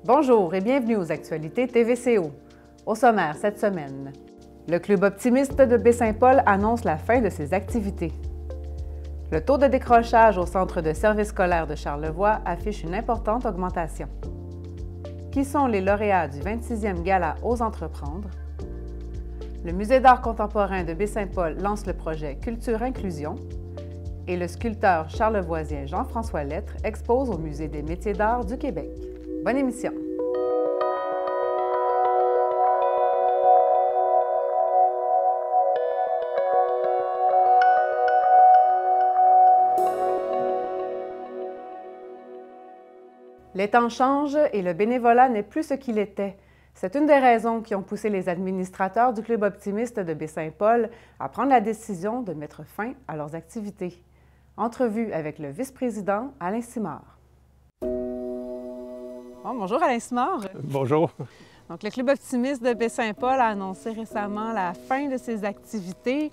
Bonjour et bienvenue aux actualités TVCO. Au sommaire cette semaine, le Club optimiste de Baie-Saint-Paul annonce la fin de ses activités. Le taux de décrochage au centre de service scolaire de Charlevoix affiche une importante augmentation. Qui sont les lauréats du 26e Gala Ose entreprendre? Le Musée d'art contemporain de Baie-Saint-Paul lance le projet Culture Inclusion et le sculpteur charlevoisien Jean-François Lettre expose au Musée des métiers d'art du Québec. Bonne émission! Les temps changent et le bénévolat n'est plus ce qu'il était. C'est une des raisons qui ont poussé les administrateurs du Club optimiste de Baie-Saint-Paul à prendre la décision de mettre fin à leurs activités. Entrevue avec le vice-président Alain Simard. Bonjour Alain Simard. Bonjour. Donc, le Club optimiste de Baie-Saint-Paul a annoncé récemment la fin de ses activités.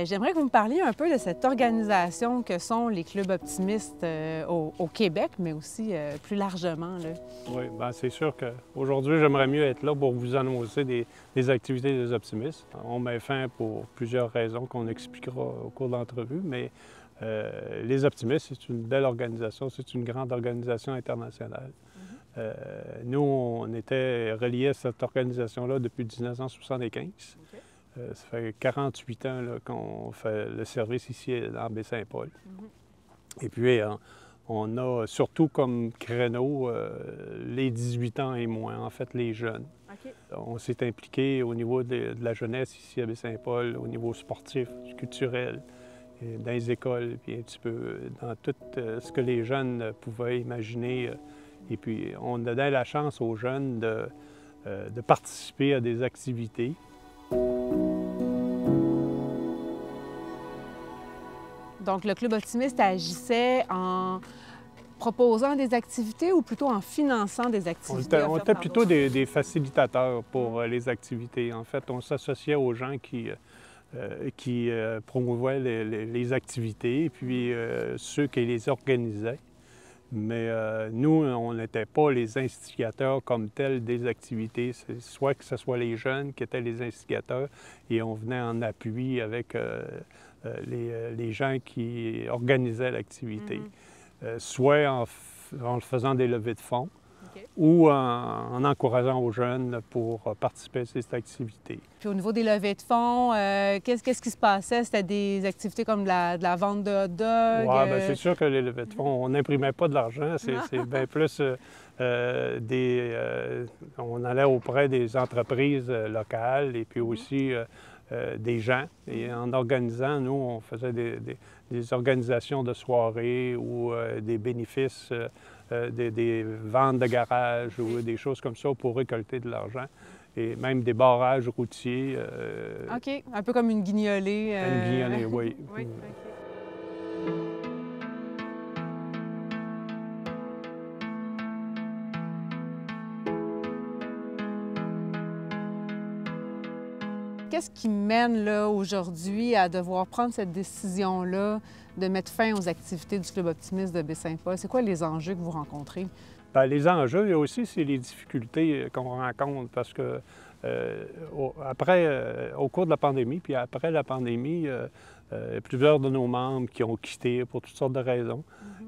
J'aimerais que vous me parliez un peu de cette organisation que sont les clubs optimistes au Québec, mais aussi plus largement. Là. Oui, bien c'est sûr qu'aujourd'hui, j'aimerais mieux être là pour vous annoncer des activités des optimistes. On met fin pour plusieurs raisons qu'on expliquera au cours de l'entrevue, mais les optimistes, c'est une belle organisation, c'est une grande organisation internationale. Nous, on était reliés à cette organisation-là depuis 1975. Okay. Ça fait 48 ans qu'on fait le service ici dans Baie-Saint-Paul. Et puis, on a surtout comme créneau les 18 ans et moins, en fait, les jeunes. Okay. On s'est impliqué au niveau de la jeunesse ici à Baie-Saint-Paul, au niveau sportif, culturel, dans les écoles, puis un petit peu dans tout ce que les jeunes pouvaient imaginer. Et puis, on donnait la chance aux jeunes de participer à des activités. Donc, le Club optimiste agissait en proposant des activités ou plutôt en finançant des activités? On était plutôt des facilitateurs pour les activités. En fait, on s'associait aux gens qui promouvaient les activités et puis ceux qui les organisaient. Mais nous, on n'était pas les instigateurs comme tels des activités. Soit que ce soit les jeunes qui étaient les instigateurs et on venait en appui avec les gens qui organisaient l'activité. Soit en faisant des levées de fonds ou en encourageant aux jeunes pour participer à ces activités. Puis au niveau des levées de fonds, qu'est-ce qui se passait? C'était des activités comme de la vente de hot dogs? Oui, bien c'est sûr que les levées de fonds, on n'imprimait pas de l'argent. C'est bien plus on allait auprès des entreprises locales et puis aussi des gens. Et en organisant, nous, on faisait des organisations de soirées ou des bénéfices, des ventes de garage ou des choses comme ça pour récolter de l'argent. Et même des barrages routiers. OK. Un peu comme une guignolée. Une guignolée, oui. Oui. OK. Qu'est-ce qui mène là aujourd'hui à devoir prendre cette décision-là de mettre fin aux activités du Club optimiste de Baie-Saint-Paul? C'est quoi les enjeux que vous rencontrez? Bien, les enjeux, il y a aussi, c'est les difficultés qu'on rencontre parce que au cours de la pandémie, puis après la pandémie, plusieurs de nos membres qui ont quitté pour toutes sortes de raisons.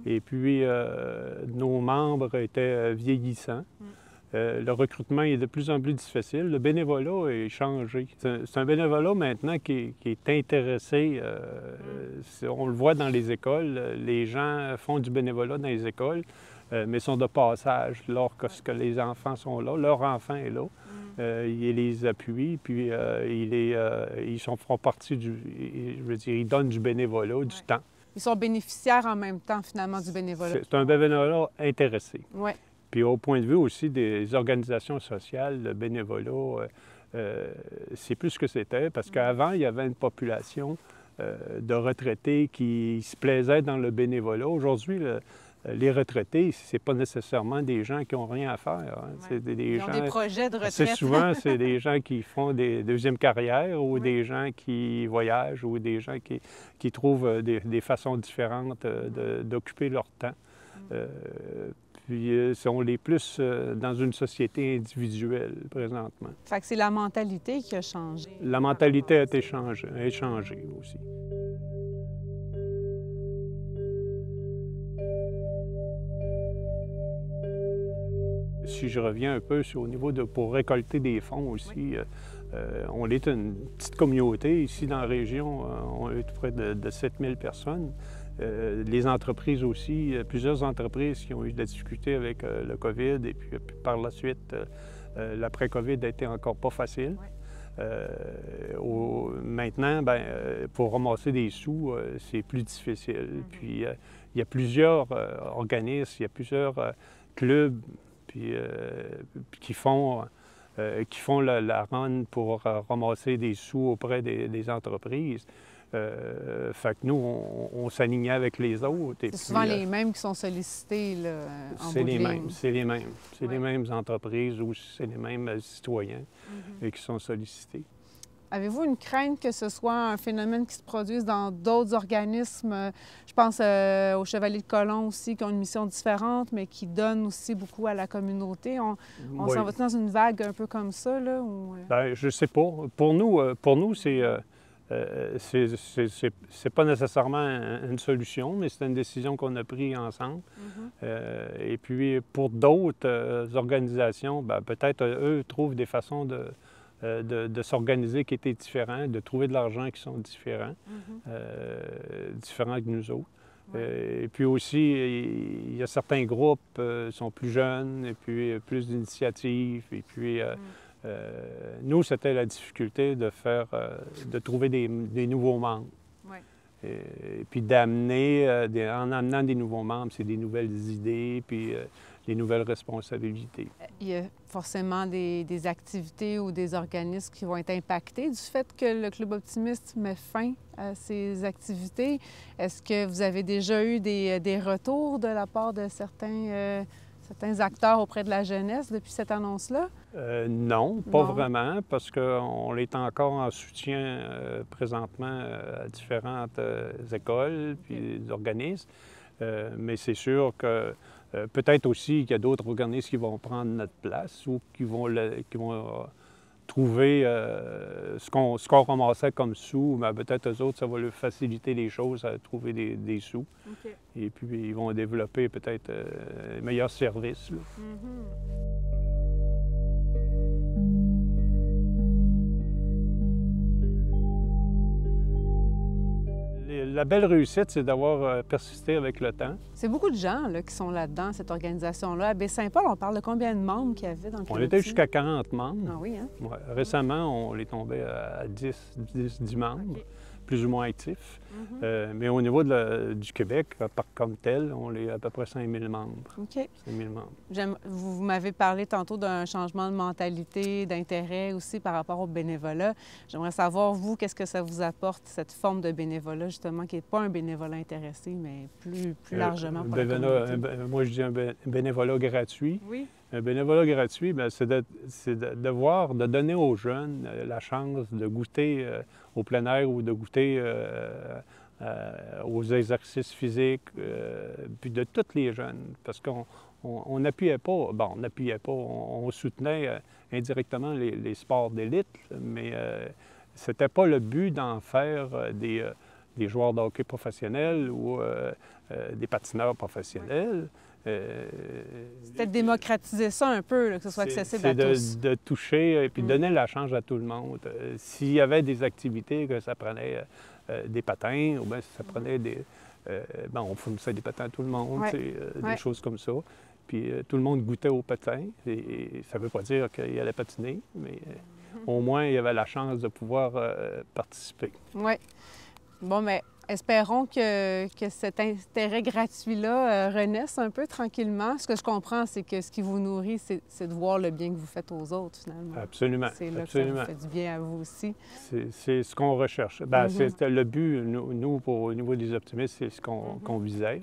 Et puis, nos membres étaient vieillissants. Le recrutement est de plus en plus difficile. Le bénévolat est changé. C'est un bénévolat maintenant qui est intéressé. On le voit dans les écoles. Les gens font du bénévolat dans les écoles, mais sont de passage lorsque les enfants sont là. Leur enfant est là. Ils les appuient, puis ils font partie ils donnent du bénévolat, du temps. Ils sont bénéficiaires en même temps, finalement, du bénévolat. C'est un bénévolat intéressé. Oui. Puis au point de vue aussi des organisations sociales, le bénévolat, c'est plus ce que c'était, parce qu'avant, il y avait une population de retraités qui se plaisaient dans le bénévolat. Aujourd'hui, les retraités, c'est pas nécessairement des gens qui n'ont rien à faire. Hein. Ouais. Ils ont des projets de retraite. C'est souvent, c'est des gens qui font des deuxièmes carrières ou des gens qui voyagent ou des gens qui trouvent des façons différentes d'occuper leur temps. Puis on est plus dans une société individuelle présentement. Fait que c'est la mentalité qui a changé. La mentalité a été changée aussi. Si je reviens un peu au niveau pour récolter des fonds aussi, on est une petite communauté ici dans la région. On est près de 7000 personnes. Les entreprises aussi, plusieurs entreprises qui ont eu de la difficulté avec le COVID et puis par la suite, l'après-COVID a été encore pas facile. Maintenant, pour ramasser des sous, c'est plus difficile. Puis il y a plusieurs organismes, il y a plusieurs clubs qui font la run pour ramasser des sous auprès des entreprises. Fait que nous, on s'alignait avec les autres. C'est souvent les mêmes qui sont sollicités là, en bout de ligne. C'est les mêmes. C'est les mêmes entreprises ou c'est les mêmes citoyens qui sont sollicités. Avez-vous une crainte que ce soit un phénomène qui se produise dans d'autres organismes? Je pense aux Chevaliers de Colomb aussi, qui ont une mission différente, mais qui donnent aussi beaucoup à la communauté. On s'en va dans une vague un peu comme ça, là? Ou... Bien, je ne sais pas. Pour nous c'est pas nécessairement une solution, mais c'est une décision qu'on a prise ensemble. Et puis, pour d'autres organisations, peut-être eux trouvent des façons de s'organiser qui étaient différents, de trouver de l'argent qui sont différents, différents que nous autres. Et puis aussi, il y a certains groupes qui sont plus jeunes, et puis plus d'initiatives, et puis nous, c'était la difficulté de trouver des nouveaux membres. Et puis d'amener, en amenant des nouveaux membres, c'est des nouvelles idées, puis des nouvelles responsabilités. Il y a forcément des activités ou des organismes qui vont être impactés du fait que le Club Optimiste met fin à ces activités. Est-ce que vous avez déjà eu des retours de la part de certains acteurs auprès de la jeunesse depuis cette annonce-là? Non, pas vraiment, parce qu'on est encore en soutien présentement à différentes écoles puis organismes. Mais c'est sûr que peut-être aussi qu'il y a d'autres organismes qui vont prendre notre place ou qui vont trouver ce qu'on ramassait comme sous, mais peut-être eux autres, ça va leur faciliter les choses à trouver des sous. Et puis, ils vont développer peut-être un meilleur service. La belle réussite, c'est d'avoir persisté avec le temps. C'est beaucoup de gens là, qui sont là-dedans, cette organisation-là. À Baie-Saint-Paul, on parle de combien de membres qu'il y avait dans le club? On était jusqu'à 40 membres. Ah oui, hein? Ouais. Récemment, on est tombé à 10 membres, plus ou moins actifs. Mais au niveau du Québec, comme tel, on est à peu près 5000 membres. 5000 membres. Vous m'avez parlé tantôt d'un changement de mentalité, d'intérêt aussi par rapport au bénévolat. J'aimerais savoir, vous, qu'est-ce que ça vous apporte, cette forme de bénévolat, justement, qui n'est pas un bénévolat intéressé, mais plus largement pour la communauté? Moi, je dis un bénévolat gratuit. Oui. Un bénévolat gratuit, c'est de donner aux jeunes la chance de goûter au plein air ou de goûter aux exercices physiques, puis de tous les jeunes. Parce qu'on n'appuyait pas, on soutenait indirectement les sports d'élite, mais c'était pas le but d'en faire des joueurs de hockey professionnels ou des patineurs professionnels. C'était de démocratiser ça un peu, là, que ce soit accessible à tous. C'est de toucher et puis donner la chance à tout le monde. S'il y avait des activités que ça prenait des patins, ou bien si ça prenait on fournissait des patins à tout le monde, des choses comme ça. Puis tout le monde goûtait aux patins. Et ça ne veut pas dire qu'il allait patiner, mais au moins il y avait la chance de pouvoir participer. Oui. Bon, mais espérons que cet intérêt gratuit-là renaisse un peu tranquillement. Ce que je comprends, c'est que ce qui vous nourrit, c'est de voir le bien que vous faites aux autres, finalement. Absolument. C'est là que ça vous fait du bien à vous aussi. C'est ce qu'on recherche. C'était le but, nous, au niveau des optimistes, c'est ce qu'on visait,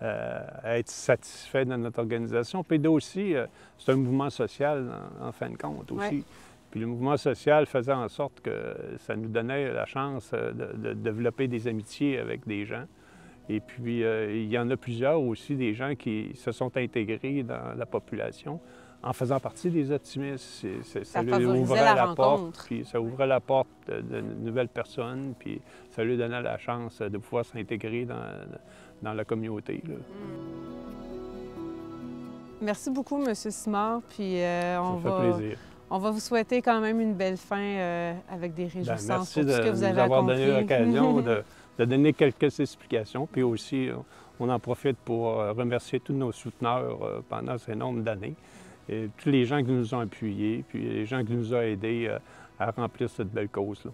à être satisfait dans notre organisation. Puis aussi, c'est un mouvement social, en fin de compte, aussi. Puis le mouvement social faisait en sorte que ça nous donnait la chance de développer des amitiés avec des gens. Et puis, il y en a plusieurs aussi, des gens qui se sont intégrés dans la population en faisant partie des optimistes. Ça lui ouvrait la porte, puis ça ouvrait la porte de nouvelles personnes, puis ça lui donnait la chance de pouvoir s'intégrer dans la communauté, là. Merci beaucoup, M. Simard, puis Ça fait plaisir. On va vous souhaiter quand même une belle fin avec des réjouissances pour tout ce que vous avez accompli. Merci de nous avoir donné l'occasion de donner quelques explications. Puis aussi, on en profite pour remercier tous nos souteneurs pendant ce nombre d'années. Et tous les gens qui nous ont appuyés, puis les gens qui nous ont aidés à remplir cette belle cause-là.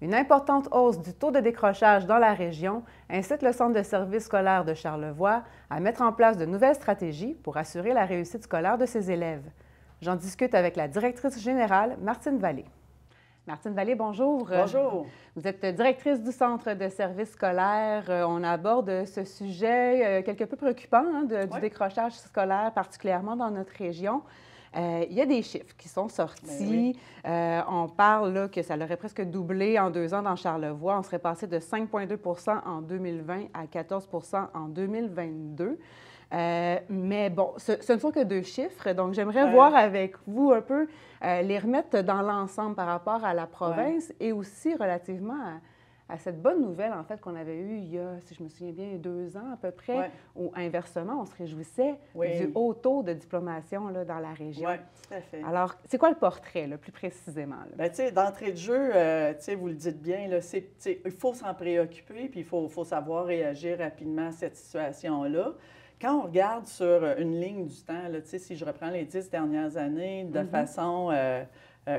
Une importante hausse du taux de décrochage dans la région incite le Centre de services scolaires de Charlevoix à mettre en place de nouvelles stratégies pour assurer la réussite scolaire de ses élèves. J'en discute avec la directrice générale, Martine Vallée. Martine Vallée, bonjour. Bonjour. Vous êtes directrice du Centre de services scolaires. On aborde ce sujet quelque peu préoccupant du décrochage scolaire, particulièrement dans notre région. Il y a des chiffres qui sont sortis. On parle là, que ça l'aurait presque doublé en 2 ans dans Charlevoix. On serait passé de 5,2 % en 2020 à 14 % en 2022. Mais bon, ce ne sont que 2 chiffres. Donc, j'aimerais voir avec vous un peu les remettre dans l'ensemble par rapport à la province et aussi relativement à cette bonne nouvelle, en fait, qu'on avait eue il y a, si je me souviens bien, 2 ans à peu près, où inversement, on se réjouissait du haut taux de diplomation là, dans la région. Oui, tout à fait. Alors, c'est quoi le portrait, là, plus précisément? Bien, tu sais, d'entrée de jeu, vous le dites bien, là, il faut s'en préoccuper, puis il faut savoir réagir rapidement à cette situation-là. Quand on regarde sur une ligne du temps, là, si je reprends les 10 dernières années, de façon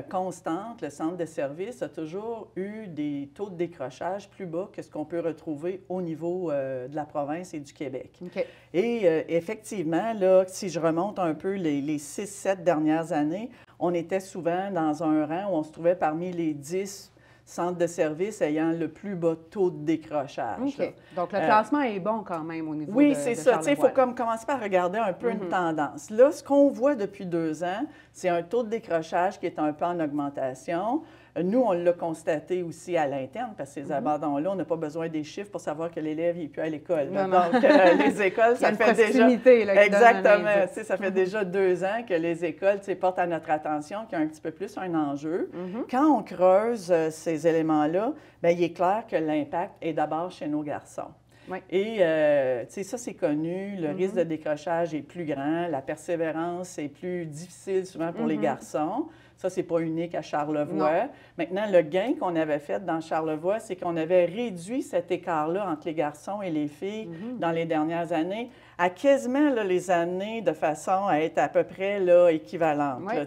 constante, le centre de services a toujours eu des taux de décrochage plus bas que ce qu'on peut retrouver au niveau de la province et du Québec. Okay. Et effectivement, là, si je remonte un peu les 6-7 dernières années, on était souvent dans un rang où on se trouvait parmi les 10 centres de services ayant le plus bas taux de décrochage. Okay. Donc, le classement est bon quand même au niveau oui, c'est ça. Il faut commencer par regarder un peu une tendance. Là, ce qu'on voit depuis 2 ans, c'est un taux de décrochage qui est un peu en augmentation. Nous, on l'a constaté aussi à l'interne, parce que ces abandons-là, on n'a pas besoin des chiffres pour savoir que l'élève n'est plus à l'école. Donc, les écoles, ça fait déjà... Là, exactement. Ça fait déjà 2 ans que les écoles portent à notre attention, qu'il y a un petit peu plus un enjeu. Quand on creuse ces éléments-là, bien, il est clair que l'impact est d'abord chez nos garçons. Oui. Et, ça, c'est connu. Le risque de décrochage est plus grand. La persévérance est plus difficile souvent pour les garçons. Ça, ce n'est pas unique à Charlevoix. Non. Maintenant, le gain qu'on avait fait dans Charlevoix, c'est qu'on avait réduit cet écart-là entre les garçons et les filles dans les dernières années à quasiment là, les années de façon à être à peu près là, équivalentes. Oui. Là,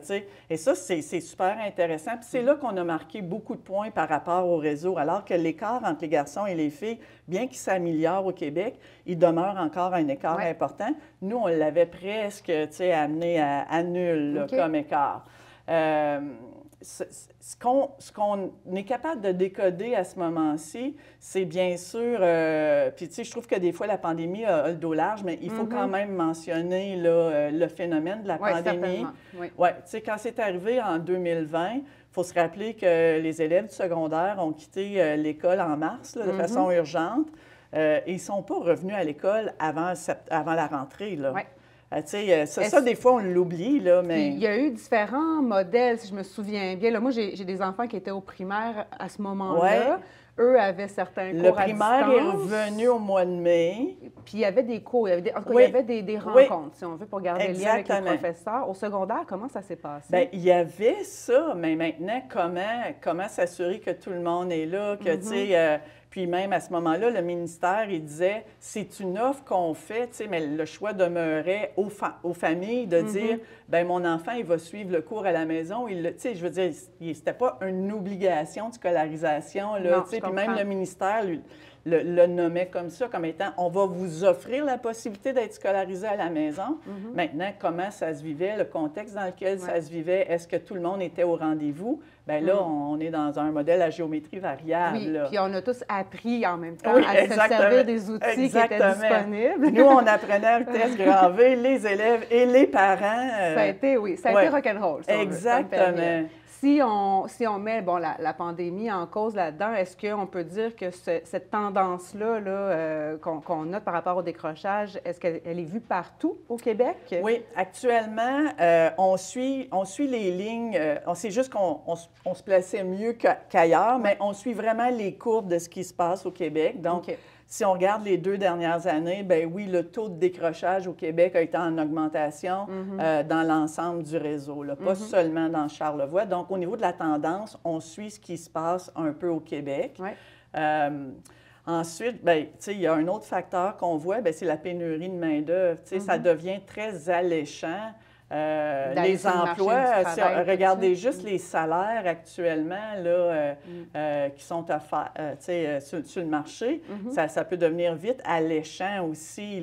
et ça, c'est super intéressant. Puis c'est là qu'on a marqué beaucoup de points par rapport au réseau, alors que l'écart entre les garçons et les filles, bien qu'il s'améliore au Québec, il demeure encore un écart important. Nous, on l'avait presque amené à nul là, comme écart. Ce qu'on est capable de décoder à ce moment-ci, c'est bien sûr, puis tu sais, je trouve que des fois la pandémie a le dos large, mais il faut quand même mentionner là, le phénomène de la pandémie. Oui, tu sais, quand c'est arrivé en 2020, il faut se rappeler que les élèves du secondaire ont quitté l'école en mars là, de façon urgente et ils ne sont pas revenus à l'école avant la rentrée. Là. Ça, des fois, on l'oublie, là, mais... Il y a eu différents modèles, si je me souviens bien. Là, moi, j'ai des enfants qui étaient au primaire à ce moment-là. Eux avaient certains cours à distance. Le primaire est revenu au mois de mai. Puis il y avait des cours, il y avait des rencontres, si on veut, pour garder le lien avec les professeurs. Au secondaire, comment ça s'est passé? Bien, il y avait ça, mais maintenant, comment s'assurer que tout le monde est là, que, tu sais... Puis même à ce moment-là, le ministère, il disait, c'est une offre qu'on fait, tu sais, mais le choix demeurait aux familles de dire, bien, mon enfant, il va suivre le cours à la maison. Tu sais, je veux dire, c'était pas une obligation de scolarisation, là, tu sais. Puis même le ministère, le nommait comme ça, comme étant « on va vous offrir la possibilité d'être scolarisé à la maison ». Maintenant, comment ça se vivait, le contexte dans lequel ça se vivait, est-ce que tout le monde était au rendez-vous? Bien là, on est dans un modèle à géométrie variable. Oui, là. puis on a tous appris en même temps à se servir des outils qui étaient disponibles. Nous, on apprenait à vitesse grand V, les élèves et les parents. Ça a été, oui, ça a été rock'n'roll. Exactement. Si on met la pandémie en cause là-dedans, est-ce qu'on peut dire que cette tendance-là qu'on note par rapport au décrochage, est-ce qu'elle est vue partout au Québec? Oui, actuellement, on suit les lignes. C'est juste qu'on se plaçait mieux qu'ailleurs, mais on suit vraiment les courbes de ce qui se passe au Québec. Donc, si on regarde les 2 dernières années, bien oui, le taux de décrochage au Québec a été en augmentation dans l'ensemble du réseau, là, pas seulement dans Charlevoix. Donc, au niveau de la tendance, on suit ce qui se passe un peu au Québec. Ensuite, bien, il y a un autre facteur qu'on voit, c'est la pénurie de main-d'œuvre. Ça devient très alléchant. Les emplois, regardez juste les salaires actuellement là, qui sont offerts sur le marché. Ça peut devenir vite alléchant aussi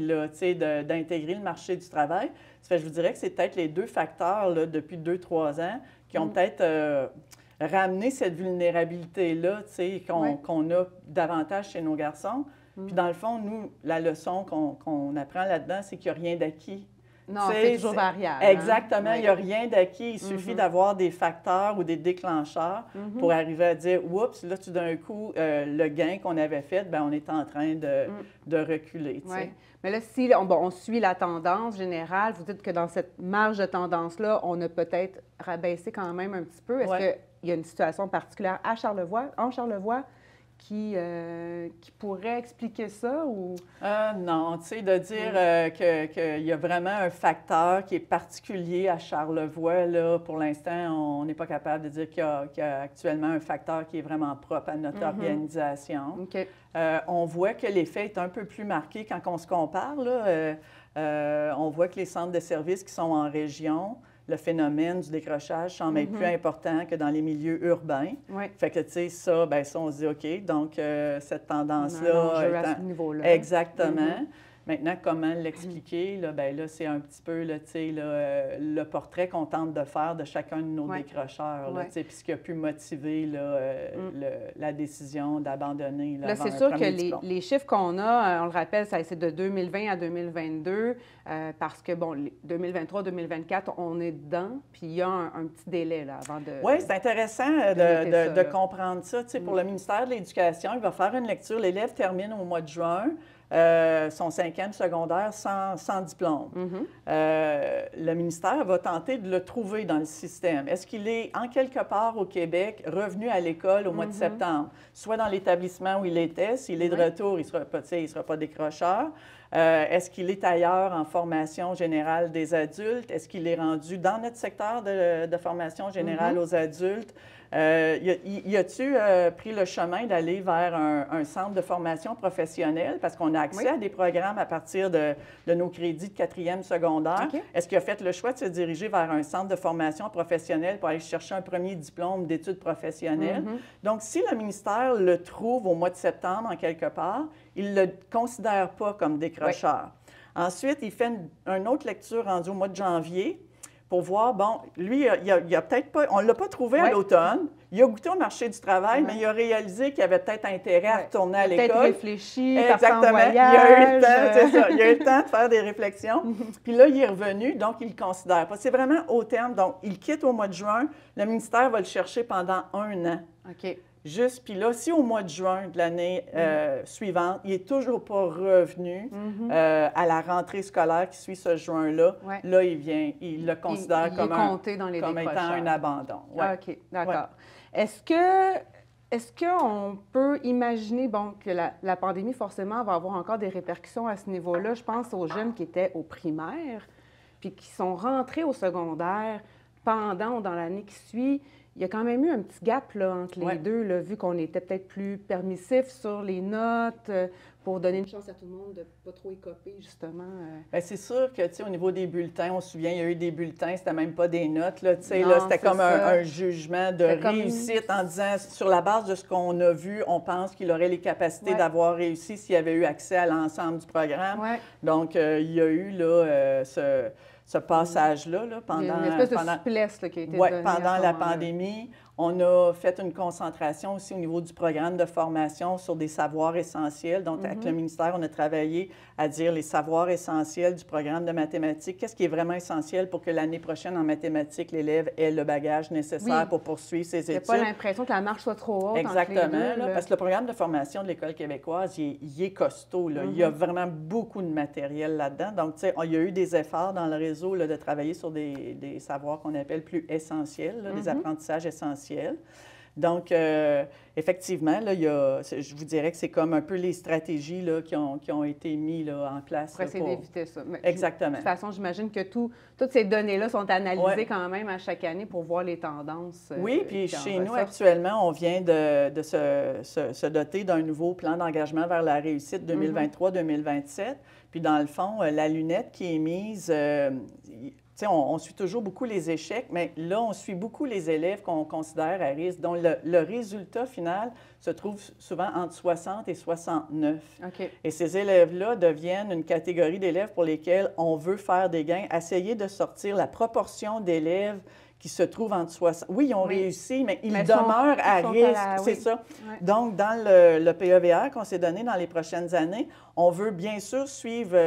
d'intégrer le marché du travail. Ça fait, je vous dirais que c'est peut-être les 2 facteurs là, depuis 2-3 ans qui ont peut-être ramené cette vulnérabilité-là qu'on a davantage chez nos garçons. Puis dans le fond, nous, la leçon qu'on apprend là-dedans, c'est qu'il n'y a rien d'acquis. Non, c'est toujours variable. Exactement, il n'y a rien d'acquis. Il suffit d'avoir des facteurs ou des déclencheurs pour arriver à dire « Oups, là, tout d'un coup, le gain qu'on avait fait, bien, on est en train de reculer. » Mais là, si on suit la tendance générale, vous dites que dans cette marge de tendance-là, on a peut-être rabaissé quand même un petit peu. Est-ce qu'il y a une situation particulière en Charlevoix, qui pourrait expliquer ça? Ou... non, tu sais, de dire qu'il y a vraiment un facteur qui est particulier à Charlevoix, là, pour l'instant, on n'est pas capable de dire qu'il y a actuellement un facteur qui est vraiment propre à notre organisation. On voit que l'effet est un peu plus marqué quand on se compare. Là, on voit que les centres de services qui sont en région, le phénomène du décrochage semble être plus important que dans les milieux urbains. Fait que, tu sais, ça, on se dit, OK, donc cette tendance-là... à ce niveau-là. Exactement. Maintenant, comment l'expliquer? Là, là, c'est un petit peu le portrait qu'on tente de faire de chacun de nos décrocheurs, puis ce qui a pu motiver la décision d'abandonner. Là, c'est sûr que les chiffres qu'on a, on le rappelle, c'est de 2020 à 2022, parce que, 2023-2024, on est dedans, puis il y a un petit délai là, avant de... Oui, c'est intéressant de comprendre ça. Pour le ministère de l'Éducation, il va faire une lecture. L'élève termine au mois de juin. Son 5e secondaire sans diplôme. Le ministère va tenter de le trouver dans le système. Est-ce qu'il est, en quelque part au Québec, revenu à l'école au mois de septembre? Soit dans l'établissement où il était, s'il est de retour, il ne sera pas décrocheur. Est-ce qu'il est ailleurs en formation générale des adultes? Est-ce qu'il est rendu dans notre secteur de formation générale aux adultes? Y a-tu pris le chemin d'aller vers un centre de formation professionnelle? Parce qu'on a accès à des programmes à partir de nos crédits de 4e secondaire. Est-ce qu'il a fait le choix de se diriger vers un centre de formation professionnelle pour aller chercher un premier diplôme d'études professionnelles? Donc, si le ministère le trouve au mois de septembre, en quelque part, il ne le considère pas comme décrocheur. Ensuite, il fait une autre lecture rendue au mois de janvier pour voir, lui, il a peut-être pas, on ne l'a pas trouvé à l'automne. Il a goûté au marché du travail, mais il a réalisé qu'il avait peut-être intérêt à retourner à l'école. Peut-être réfléchi, exactement. Voyage. Il a eu le temps, c'est ça. Il a eu le temps de faire des réflexions. Puis là, il est revenu, donc il ne le considère pas. C'est vraiment au terme. Donc, il quitte au mois de juin. Le ministère va le chercher pendant 1 an. OK. Juste, puis là, si au mois de juin de l'année suivante, il n'est toujours pas revenu à la rentrée scolaire qui suit ce juin-là, là, il le considère comme étant un abandon. OK, d'accord. Est-ce qu'on peut imaginer que la pandémie, forcément, va avoir encore des répercussions à ce niveau-là? Je pense aux jeunes qui étaient au primaire, puis qui sont rentrés au secondaire dans l'année qui suit. il y a quand même eu un petit gap là, entre les deux, là, vu qu'on était peut-être plus permissif sur les notes pour donner une chance à tout le monde de ne pas trop écoper, justement. Bien, c'est sûr que, tu sais, au niveau des bulletins, on se souvient, il y a eu des bulletins, c'était même pas des notes, là, tu sais, là, c'était comme un jugement de réussite en disant, sur la base de ce qu'on a vu, on pense qu'il aurait les capacités d'avoir réussi s'il avait eu accès à l'ensemble du programme. Donc, il y a eu, là, ce passage-là, là, pendant... Une espèce de souplesse là, qui a été donnée pendant la pandémie. On a fait une concentration aussi au niveau du programme de formation sur des savoirs essentiels. Donc, avec le ministère, on a travaillé à dire les savoirs essentiels du programme de mathématiques. Qu'est-ce qui est vraiment essentiel pour que l'année prochaine, en mathématiques, l'élève ait le bagage nécessaire pour poursuivre ses études? Il n'y a pas l'impression que la marche soit trop haute. Exactement, entre les deux, là. Parce que le programme de formation de l'École québécoise, il est costaud. Là. Il y a vraiment beaucoup de matériel là-dedans. Donc, tu sais, il y a eu des efforts dans le réseau là, de travailler sur des savoirs qu'on appelle plus essentiels, là, des apprentissages essentiels. Donc, effectivement, là, je vous dirais que c'est comme un peu les stratégies là, qui ont été mises là, en place. Pour essayer d'éviter ça. Mais exactement. De toute façon, j'imagine que toutes ces données-là sont analysées quand même à chaque année pour voir les tendances. Oui, puis chez nous, actuellement, on vient de se doter d'un nouveau plan d'engagement vers la réussite 2023-2027. Puis, dans le fond, la lunette qui est mise... on suit toujours beaucoup les échecs, mais là, on suit beaucoup les élèves qu'on considère à risque, dont le résultat final se trouve souvent entre 60 et 69. Et ces élèves-là deviennent une catégorie d'élèves pour lesquels on veut faire des gains, essayer de sortir la proportion d'élèves qui se trouvent entre 60... Oui, ils ont réussi, mais ils demeurent à risque, c'est ça. Donc, dans le PEVR qu'on s'est donné dans les prochaines années, on veut bien sûr suivre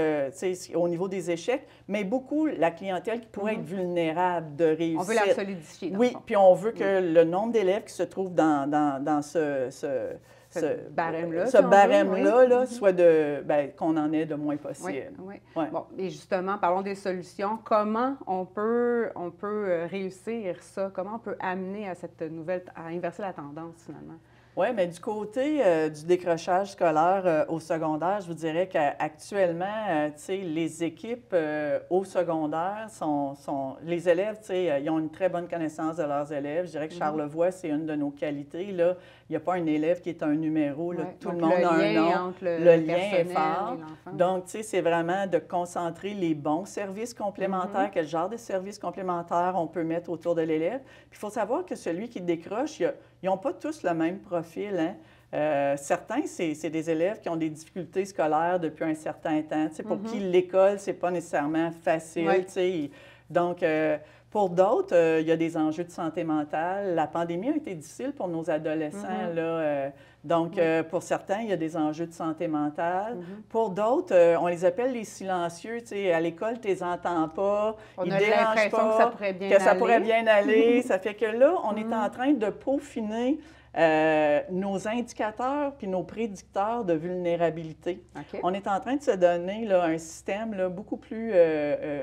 au niveau des échecs, mais beaucoup la clientèle qui pourrait être vulnérable de réussite. On veut la solidifier. Oui, puis on veut que le nombre d'élèves qui se trouvent dans ce barème-là, soit qu'on en ait le moins possible. Bon, et justement, parlons des solutions. Comment on peut réussir ça? Comment on peut amener à inverser la tendance, finalement? Oui, mais du côté du décrochage scolaire au secondaire, je vous dirais qu'actuellement, les équipes au secondaire les élèves, ils ont une très bonne connaissance de leurs élèves. Je dirais que Charlevoix, c'est une de nos qualités. Là. Il n'y a pas un élève qui est un numéro. Là. Tout le monde a un nom. Le lien est fort. Donc, c'est vraiment de concentrer les bons services complémentaires. Quel genre de services complémentaires on peut mettre autour de l'élève. Puis, il faut savoir que celui qui décroche, ils n'ont pas tous le même profil. Hein? Certains, c'est des élèves qui ont des difficultés scolaires depuis un certain temps, pour qui l'école, ce n'est pas nécessairement facile. Donc, pour d'autres, il y a des enjeux de santé mentale. La pandémie a été difficile pour nos adolescents. Là, donc, pour certains, il y a des enjeux de santé mentale. Pour d'autres, on les appelle les silencieux. À l'école, tu ne les entends pas, ils ne dérangent pas, que ça pourrait bien aller. Ça fait que là, on est en train de peaufiner nos indicateurs puis nos prédicteurs de vulnérabilité. On est en train de se donner là, un système là, beaucoup plus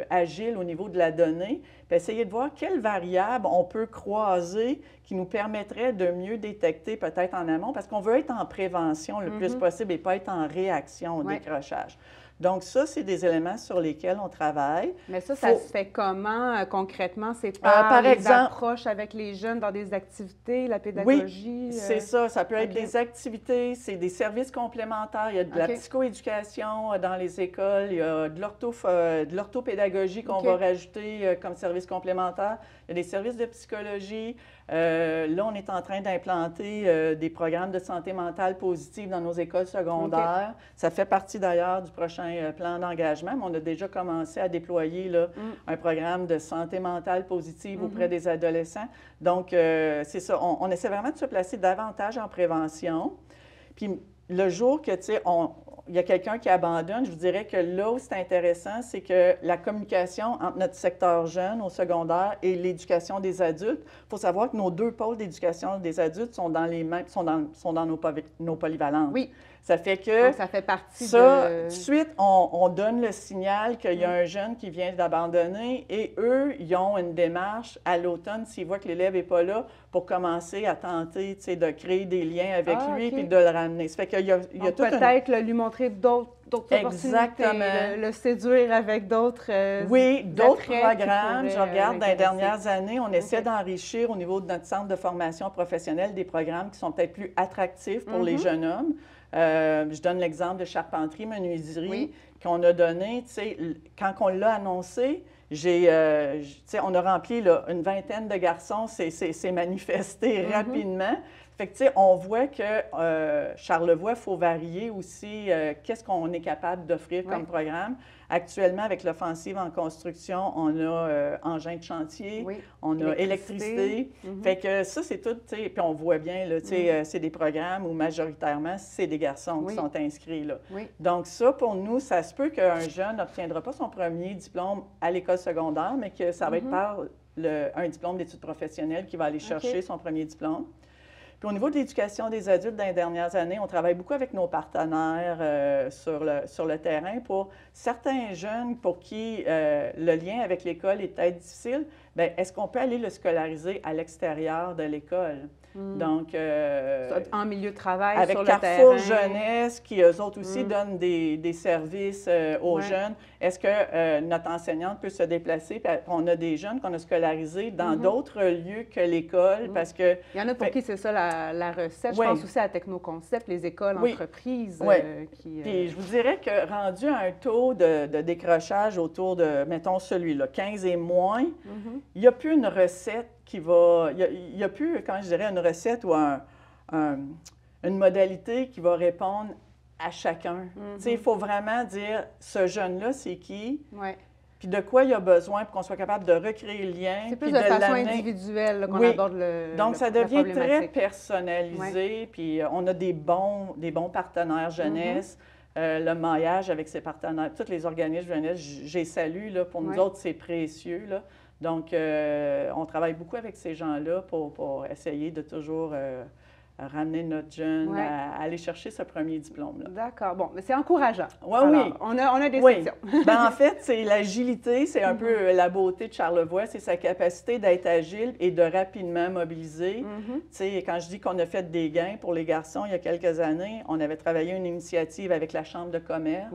agile au niveau de la donnée, puis essayer de voir quelles variables on peut croiser qui nous permettraient de mieux détecter peut-être en amont, parce qu'on veut être en prévention le plus possible et pas être en réaction au décrochage. Donc, ça, c'est des éléments sur lesquels on travaille. Mais ça se fait comment concrètement? C'est par les approches avec les jeunes dans des activités, la pédagogie? Oui, c'est ça. Ça peut être des activités, c'est des services complémentaires. Il y a de la psychoéducation dans les écoles, il y a de l'orthopédagogie qu'on va rajouter comme service complémentaire. Il y a des services de psychologie. Là, on est en train d'implanter des programmes de santé mentale positive dans nos écoles secondaires. Ça fait partie d'ailleurs du prochain plan d'engagement, mais on a déjà commencé à déployer là, un programme de santé mentale positive auprès des adolescents. Donc, c'est ça, on essaie vraiment de se placer davantage en prévention. Puis, le jour que, tu sais, il y a quelqu'un qui abandonne, je vous dirais que là où c'est intéressant, c'est que la communication entre notre secteur jeune au secondaire et l'éducation des adultes, il faut savoir que nos deux pôles d'éducation des adultes sont dans nos polyvalentes. Oui. Ça fait que donc, ça fait partie tout de suite, on donne le signal qu'il y a un jeune qui vient d'abandonner et eux, ils ont une démarche à l'automne, s'ils voient que l'élève n'est pas là, pour commencer à tenter de créer des liens avec lui OK. puis de le ramener. Ça fait qu'il y a tout peut-être lui montrer d'autres opportunités, le séduire avec d'autres oui, d'autres attraits programmes. qui Je pourraient regarde dans les l'intéresser. dernières années, on essaie OK. d'enrichir au niveau de notre centre de formation professionnelle des programmes qui sont peut-être plus attractifs pour les jeunes hommes. Je donne l'exemple de charpenterie-menuiserie Oui. qu'on a donné, tu sais, quand on l'a annoncé, on a rempli là, une vingtaine de garçons, c'est manifesté rapidement. Fait que, tu sais, on voit que Charlevoix, il faut varier aussi qu'est-ce qu'on est capable d'offrir comme programme. Actuellement, avec l'offensive en construction, on a engins de chantier, on a électricité. Fait que ça, c'est tout, tu sais, puis on voit bien, là, tu sais, c'est des programmes où majoritairement, c'est des garçons qui sont inscrits, là. Donc ça, pour nous, ça se peut qu'un jeune n'obtiendra pas son premier diplôme à l'école secondaire, mais que ça va être par un diplôme d'études professionnelles qui va aller chercher son premier diplôme. Puis au niveau de l'éducation des adultes, dans les dernières années, on travaille beaucoup avec nos partenaires sur le terrain pour certains jeunes pour qui le lien avec l'école est peut-être difficile. Bien, est-ce qu'on peut aller le scolariser à l'extérieur de l'école? Donc, en milieu de travail, avec sur le Carrefour terrain. Jeunesse, qui eux autres aussi donnent des services aux jeunes, est-ce que notre enseignante peut se déplacer? Puis on a des jeunes qu'on a scolarisés dans d'autres lieux que l'école parce que... Il y en a pour qui c'est ça la recette. Je pense aussi à Technoconcept, les écoles, entreprises. Puis je vous dirais que rendu à un taux de décrochage autour de, mettons celui-là, 15 et moins, il n'y a plus une recette qui va... Il n'y a plus, comment je dirais, une recette ou une modalité qui va répondre à chacun. Tu sais, il faut vraiment dire, ce jeune-là, c'est qui? Puis de quoi il a besoin pour qu'on soit capable de recréer le lien. C'est plus de façon individuelle qu'on aborde le Donc, ça devient très problématique. personnalisé. Puis on a des bons partenaires jeunesse. Le maillage avec ses partenaires, tous les organismes jeunesse, j'ai salue, là, pour nous autres, c'est précieux, là. Donc, on travaille beaucoup avec ces gens-là pour essayer de toujours ramener notre jeune à aller chercher ce premier diplôme-là. D'accord. Bon, mais c'est encourageant. Oui, alors, oui. On a des sections. Bien, en fait, c'est l'agilité, c'est un peu la beauté de Charlevoix, c'est sa capacité d'être agile et de rapidement mobiliser. Tu sais, quand je dis qu'on a fait des gains pour les garçons il y a quelques années, on avait travaillé une initiative avec la Chambre de commerce.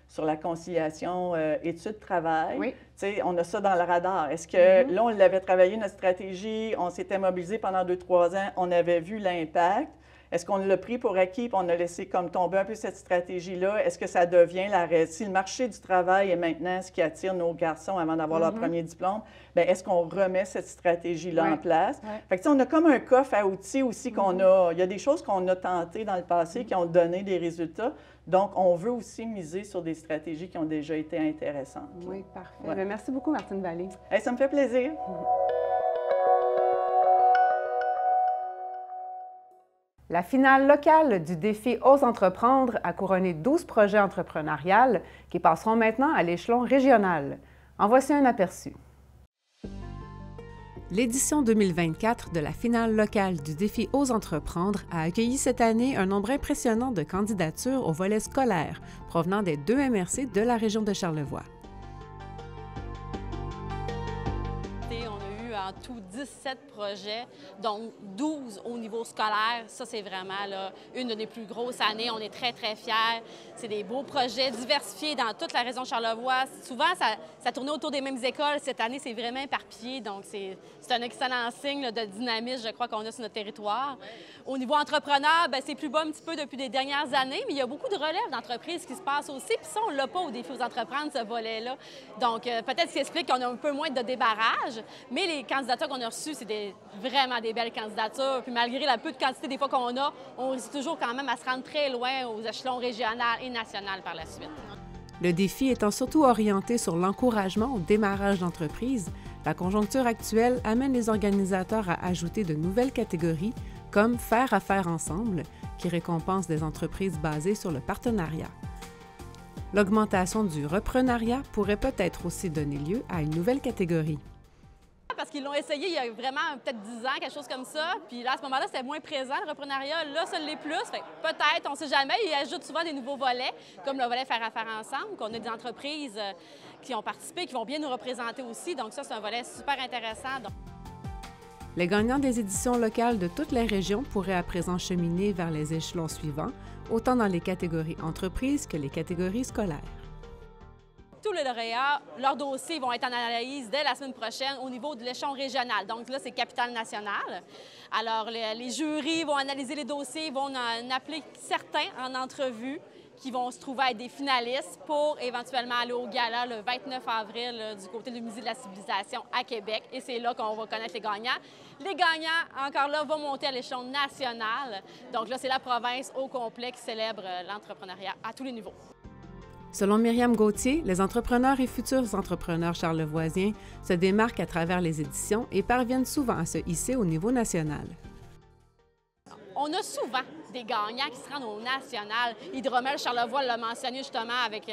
Sur la conciliation études-travail. Tu sais, on a ça dans le radar. Est-ce que là, on l'avait travaillé, notre stratégie, on s'était mobilisé pendant 2-3 ans, on avait vu l'impact. Est-ce qu'on l'a pris pour acquis et on a laissé comme tomber un peu cette stratégie-là? Est-ce que ça devient si le marché du travail est maintenant ce qui attire nos garçons avant d'avoir leur premier diplôme, bien, est-ce qu'on remet cette stratégie-là en place? Fait que, tu sais, on a comme un coffre à outils aussi qu'on a. Il y a des choses qu'on a tentées dans le passé qui ont donné des résultats. Donc, on veut aussi miser sur des stratégies qui ont déjà été intéressantes. Oui, parfait. Bien, merci beaucoup, Martine Vallée. Hey, ça me fait plaisir. La finale locale du défi Ose entreprendre a couronné 12 projets entrepreneuriales qui passeront maintenant à l'échelon régional. En voici un aperçu. L'édition 2024 de la finale locale du défi Ose entreprendre a accueilli cette année un nombre impressionnant de candidatures au volet scolaire provenant des 2 MRC de la région de Charlevoix. En tout 17 projets, donc 12 au niveau scolaire. Ça, c'est vraiment là, une de nos plus grosses années. On est très, très fiers. C'est des beaux projets diversifiés dans toute la région de Charlevoix. Souvent, ça tournait autour des mêmes écoles. Cette année, c'est vraiment éparpillé. Donc, c'est un excellent signe là, de dynamisme, je crois, qu'on a sur notre territoire. Au niveau entrepreneur, c'est plus bas un petit peu depuis les dernières années, mais il y a beaucoup de relèves d'entreprises qui se passent aussi. Puis ça, on ne l'a pas au défi Ose entreprendre, ce volet-là. Donc, peut-être ce qui explique qu'on a un peu moins de débarrage, mais les candidatures qu'on a reçues, c'est vraiment des belles candidatures. Puis malgré la peu de quantité des fois qu'on a, on réussit toujours quand même à se rendre très loin aux échelons régional et national par la suite. Le défi étant surtout orienté sur l'encouragement au démarrage d'entreprise, la conjoncture actuelle amène les organisateurs à ajouter de nouvelles catégories comme Faire affaire ensemble, qui récompense des entreprises basées sur le partenariat. L'augmentation du reprenariat pourrait peut-être aussi donner lieu à une nouvelle catégorie. Parce qu'ils l'ont essayé il y a vraiment peut-être 10 ans, quelque chose comme ça. Puis là, à ce moment-là, c'était moins présent, le reprenariat. Là, ça l'est plus. Fait peut-être, on ne sait jamais. Ils ajoutent souvent des nouveaux volets, comme le volet Faire affaire ensemble, qu'on a des entreprises qui ont participé, qui vont bien nous représenter aussi. Donc ça, c'est un volet super intéressant. Les gagnants des éditions locales de toutes les régions pourraient à présent cheminer vers les échelons suivants, autant dans les catégories entreprises que les catégories scolaires. Tous les lauréats, leurs dossiers vont être en analyse dès la semaine prochaine au niveau de l'échelon régional. Donc là, c'est capitale-nationale. Alors, les jurys vont analyser les dossiers, vont en appeler certains en entrevue qui vont se trouver être des finalistes pour éventuellement aller au gala le 29 avril du côté du Musée de la Civilisation à Québec. Et c'est là qu'on va connaître les gagnants. Les gagnants, encore là, vont monter à l'échelon national. Donc là, c'est la province au complet qui célèbre l'entrepreneuriat à tous les niveaux. Selon Myriam Gauthier, les entrepreneurs et futurs entrepreneurs charlevoisiens se démarquent à travers les éditions et parviennent souvent à se hisser au niveau national. On a souvent des gagnants qui se rendent au national. Hydromel Charlevoix l'a mentionné justement avec,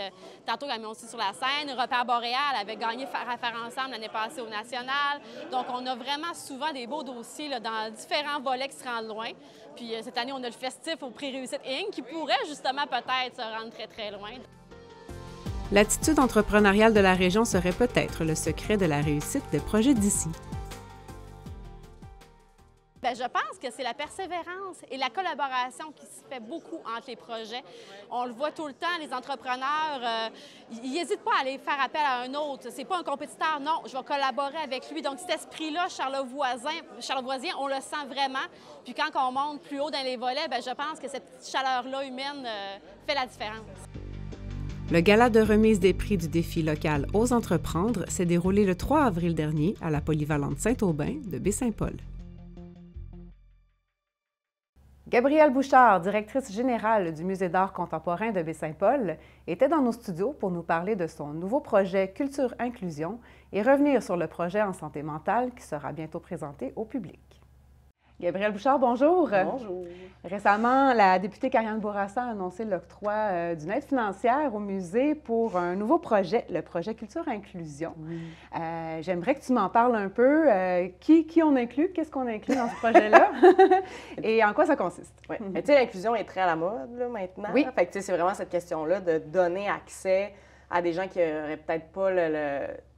tantôt, ils ont aussi sur la scène. Repère Boréal avait gagné Faire affaire ensemble l'année passée au national. Donc, on a vraiment souvent des beaux dossiers là, dans différents volets qui se rendent loin. Puis, cette année, on a le festif au prix Réussite Inc. qui pourrait justement peut-être se rendre très, très loin. L'attitude entrepreneuriale de la région serait peut-être le secret de la réussite des projets d'ici. Bien, je pense que c'est la persévérance et la collaboration qui se fait beaucoup entre les projets. On le voit tout le temps, les entrepreneurs, ils n'hésitent pas à aller faire appel à un autre. C'est pas un compétiteur, non, je vais collaborer avec lui. Donc, cet esprit-là, charlevoisien, on le sent vraiment. Puis quand on monte plus haut dans les volets, bien, je pense que cette chaleur-là humaine fait la différence. Le gala de remise des prix du défi local Ose entreprendre s'est déroulé le 3 avril dernier à la polyvalente Saint-Aubin de Baie-Saint-Paul. Gabrielle Bouchard, directrice générale du Musée d'art contemporain de Baie-Saint-Paul, était dans nos studios pour nous parler de son nouveau projet Culture Inclusion et revenir sur le projet en santé mentale qui sera bientôt présenté au public. Gabrielle Bouchard, bonjour. Bonjour. Récemment, la députée Karianne Bourassa a annoncé l'octroi d'une aide financière au musée pour un nouveau projet, le projet Culture Inclusion. Oui. J'aimerais que tu m'en parles un peu. Qui on inclut? Qu'est-ce qu'on inclut dans ce projet-là? Et en quoi ça consiste? Oui. Tu sais, l'inclusion est très à la mode là, maintenant. Oui. Fait que, tu sais, c'est vraiment cette question-là de donner accès à des gens qui n'auraient peut-être pas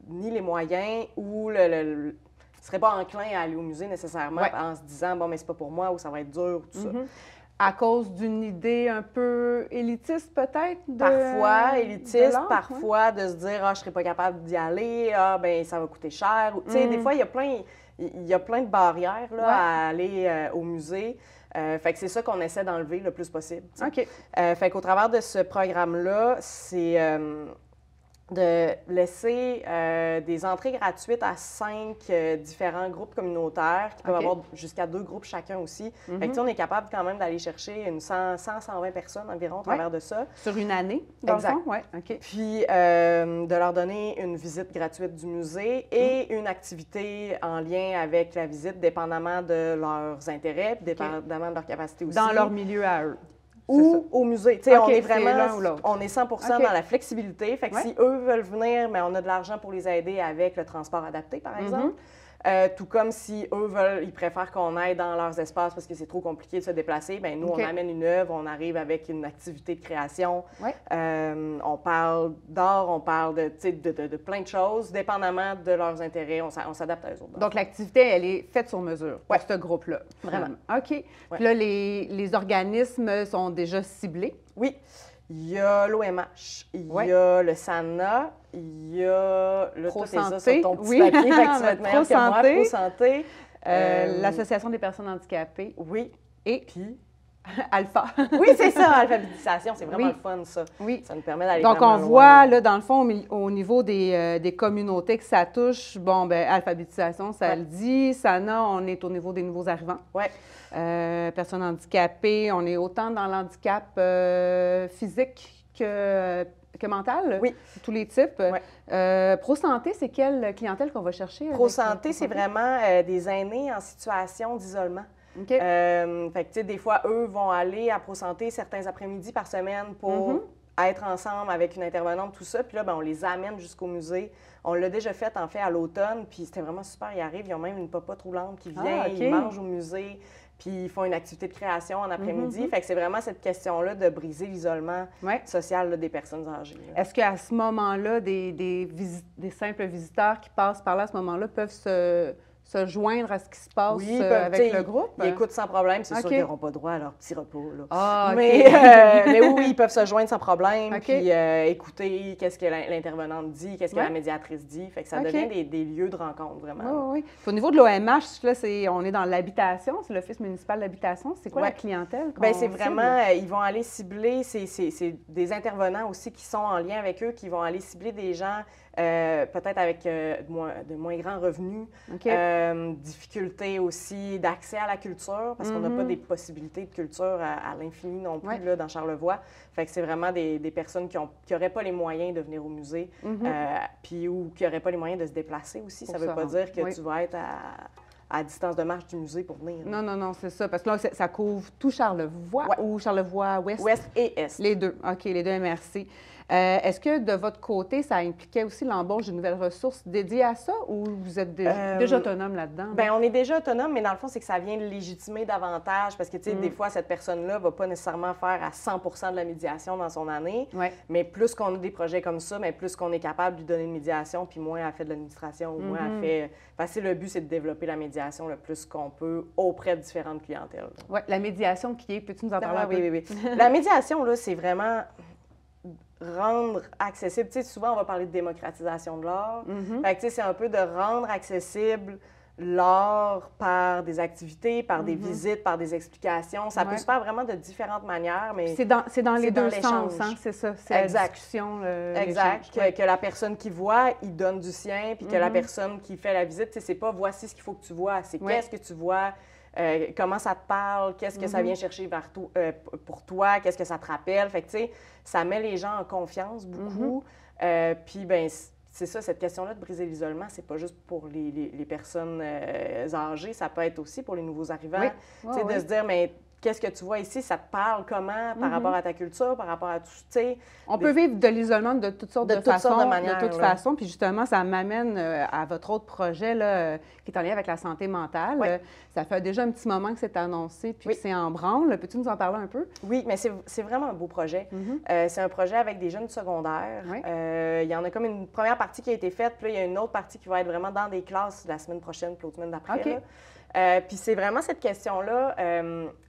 ni les moyens ou ne seraient pas enclins à aller au musée nécessairement en se disant « bon, mais c'est pas pour moi » ou « ça va être dur » ou tout ça. À cause d'une idée un peu élitiste peut-être? Parfois élitiste, parfois de se dire « ah, je serais pas capable d'y aller, ah, ben ça va coûter cher ». Tu sais, des fois, il y a plein de barrières là, à aller au musée. Fait que c'est ça qu'on essaie d'enlever le plus possible. OK. Fait qu'au travers de ce programme-là, c'est de laisser des entrées gratuites à 5 différents groupes communautaires qui peuvent avoir jusqu'à 2 groupes chacun aussi. Fait que on est capable quand même d'aller chercher une 100-120 personnes environ au travers de ça. Sur une année, dans le fond? Ouais. OK. Puis de leur donner une visite gratuite du musée et une activité en lien avec la visite, dépendamment de leurs intérêts, dépendamment de leur capacité aussi. Dans leur milieu à eux. Ou au musée. Tu sais, on est vraiment, l'un ou l'autre. on est 100% dans la flexibilité. Fait que si eux veulent venir, mais on a de l'argent pour les aider avec le transport adapté, par exemple. Tout comme si eux ils préfèrent qu'on aille dans leurs espaces parce que c'est trop compliqué de se déplacer, bien nous, on amène une œuvre, on arrive avec une activité de création. On parle d'art, on parle de plein de choses, dépendamment de leurs intérêts, on s'adapte à eux autres. Donc, l'activité, elle est faite sur mesure pour ce groupe-là. Vraiment. OK. Puis là, les organismes sont déjà ciblés? Oui. Il y a l'OMH, il y a le SANA, il y a le Pro-santé, sur ton petit papier, fait que tu vas être meilleur que moi, Pro-santé. L'Association des personnes handicapées. Oui. Et puis Alpha. Oui, c'est ça, alphabétisation, c'est vraiment le fun, ça. Oui. Ça nous permet d'aller donc, vraiment on voit, là, dans le fond, au niveau des communautés que ça touche, bon, bien, alphabétisation, ça le dit. SANA, on est au niveau des nouveaux arrivants. Oui. Personnes handicapées, on est autant dans l'handicap physique que mental, tous les types. Pro-santé, c'est quelle clientèle qu'on va chercher? Pro-santé, c'est vraiment des aînés en situation d'isolement. Fait que, tu sais, des fois, eux vont aller à Pro-santé certains après-midi par semaine pour être ensemble avec une intervenante, tout ça. Puis là, ben, on les amène jusqu'au musée. On l'a déjà fait, en fait, à l'automne, puis c'était vraiment super. Ils arrivent, ils ont même une popote roulante qui vient, ils mangent au musée, puis ils font une activité de création en après-midi. Fait que c'est vraiment cette question-là de briser l'isolement social là, des personnes âgées. Est-ce qu'à ce moment-là, des simples visiteurs qui passent par là à ce moment-là peuvent se se joindre à ce qui se passe oui, avec le groupe? Ils écoutent sans problème. C'est sûr OK. qu'ils n'auront pas droit à leur petit repos. Là. Ah, OK. Mais oui, ils peuvent se joindre sans problème, OK. puis écouter qu'est-ce que l'intervenante dit, qu'est-ce que la médiatrice dit. Fait que ça OK. devient des lieux de rencontre, vraiment. Oui, oui. Puis au niveau de l'OMH, là, on est dans l'habitation, c'est l'Office municipal d'habitation. C'est quoi la clientèle? Bien, c'est vraiment, ils vont aller cibler, c'est des intervenants aussi qui sont en lien avec eux, qui vont aller cibler des gens peut-être avec de moins grands revenus, difficultés aussi d'accès à la culture, parce qu'on n'a pas des possibilités de culture à l'infini non plus là, dans Charlevoix. Fait que c'est vraiment des personnes qui n'auraient pas les moyens de venir au musée, puis ou qui n'auraient pas les moyens de se déplacer aussi. Ça ne veut pas dire que tu vas être à distance de marche du musée pour venir. Non, non, non, c'est ça. Parce que là, ça couvre tout Charlevoix ou Charlevoix-Ouest? Ouest et Est. Les deux. OK, les deux MRC. Est-ce que de votre côté, ça impliquait aussi l'embauche de nouvelles ressources dédiées à ça ou vous êtes déjà autonome là-dedans? Bien, on est déjà autonome, mais dans le fond, c'est que ça vient légitimer davantage parce que, tu sais, des fois, cette personne-là ne va pas nécessairement faire à 100 de la médiation dans son année. Mais plus qu'on a des projets comme ça, mais plus qu'on est capable de lui donner une médiation, puis moins elle fait de l'administration, ou moins elle fait... Parce que le but, c'est de développer la médiation le plus qu'on peut auprès de différentes clientèles. Oui, la médiation qui est, peux-tu nous en parler un peu? Oui. La médiation, là, c'est vraiment rendre accessible. Tu sais, souvent, on va parler de démocratisation de l'art. Fait que, tu sais, c'est un peu de rendre accessible l'art par des activités, par des visites, par des explications. Ça peut se faire vraiment de différentes manières, mais... C'est dans les deux sens, hein? C'est ça. C'est la discussion, exact. Que la personne qui voit, il donne du sien, puis que la personne qui fait la visite, tu sais, c'est pas « voici ce qu'il faut que tu vois », c'est « qu'est-ce que tu vois ». Comment ça te parle, qu'est-ce que ça vient chercher pour toi, qu'est-ce que ça te rappelle. Fait que, tu sais, ça met les gens en confiance beaucoup. Puis, ben c'est ça, cette question-là de briser l'isolement, c'est pas juste pour les personnes âgées, ça peut être aussi pour les nouveaux arrivants. Tu sais, de se dire, mais qu'est-ce que tu vois ici, ça te parle comment par rapport à ta culture, par rapport à tout, tu sais. On peut vivre de l'isolement de toutes sortes de façons, manières, de toute façon. Puis justement, ça m'amène à votre autre projet là, qui est en lien avec la santé mentale. Ça fait déjà un petit moment que c'est annoncé puis que c'est en branle. Peux-tu nous en parler un peu? Oui, mais c'est vraiment un beau projet. C'est un projet avec des jeunes secondaires. Il y en a comme une première partie qui a été faite, puis là, il y a une autre partie qui va être vraiment dans des classes la semaine prochaine puis l'autre semaine d'après. Puis c'est vraiment cette question-là.